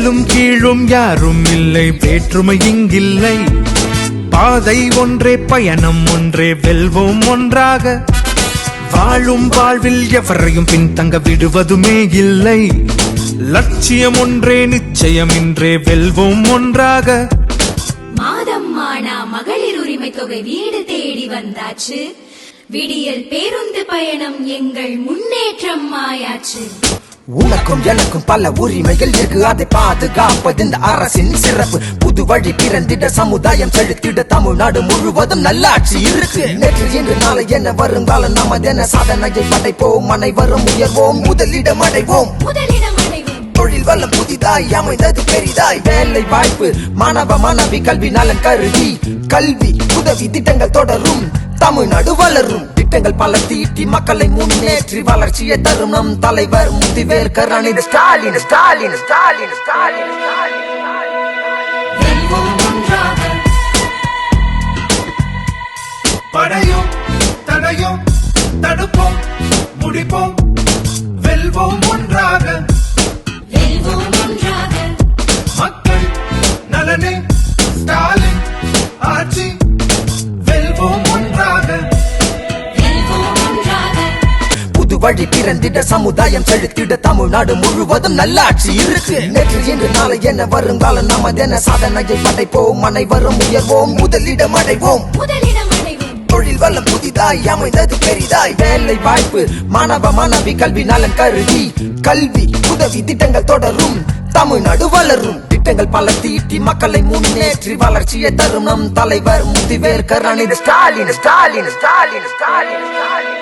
மேலும் கீழும் யாரும் இல்லை, வேற்றுமை இங்கில்லை. பாதை ஒன்றே, பயணம் ஒன்றே, வெல்வோம் ஒன்றாக. வாழும் வாழ்வில் எவரையும் பின்தங்க விடுவதுமே இல்லை. லட்சியம் ஒன்றே, நிச்சயம் இன்றே, வெல்வோம் ஒன்றாக. மாதம் ஆனா மகளிர் உரிமை தொகை வீடு தேடி வந்தாச்சு. விடியல் பேருந்து பயணம் எங்கள் முன்னேற்றம் ஆயாச்சு. உனக்கும் எனக்கும் பல உரிமைகள் இருக்கு, அதை பாதுகாப்பது இந்த அரசின் சிறப்பு. புது வழி பிறந்திட, சமுதாயம் செலுத்திட, தமிழ்நாடு முழுவதும் நல்லாட்சி இருக்கு. நேற்று இன்று நாளை என வருங்காலம் நமதென சாதனையை படைப்போம். அனைவரும் உயர்வோம், முதலிடம் அடைவோம். தொழில் வளம் புதிதாய் அமைந்தது பெரிதாய். வேலை வாய்ப்பு, மாணவ மாணவி கல்வி நலன் கருதி, கல்வி உதவி திட்டங்கள் தொடரும், தமிழ்நாடு வளரும். திட்டங்கள் பல தீட்டி மக்களை முன்னேற்றி வளர்ச்சியை தரும் நம் தலைவர் முத்துவேல் கருணாநிதி ஸ்டாலின். ஸ்டாலின் ஸ்டாலின் ஸ்டாலின் படையும் தடையும் தடுப்போம், முடிப்போம், வெல்வோம் ஒன்றாக. மக்கள் நலனே ஸ்டாலின் ஆட்சி, வெல்வோம் ஒன்றாக. புது வழி பிறந்திட, சமுதாயம் செலுத்திட, தமிழ்நாடு முழுவதும் நல்லாட்சி இருக்கு. நேற்று இன்று நாளை என வருங்காலம் நமதென சாதனையை படைப்போம். அனைவரும் உயர்வோம், முதலிடம் அடைவோம். தொழில் வளம் புதிதாய் அமைந்தது பெரிதாய். வேலை வாய்ப்பு, மாணவ மாணவி கல்வி நலன் கருதி, கல்வி உதவி திட்டங்கள் தொடரும், தமிழ்நாடு வளரும். திட்டங்கள் பல தீட்டி மக்களை முன்னேற்றி வளர்ச்சியை தரும் நம் தலைவர் முத்துவேல் கருணாநிதி ஸ்டாலின். ஸ்டாலின் ஸ்டாலின் ஸ்டாலின் ஸ்டாலின்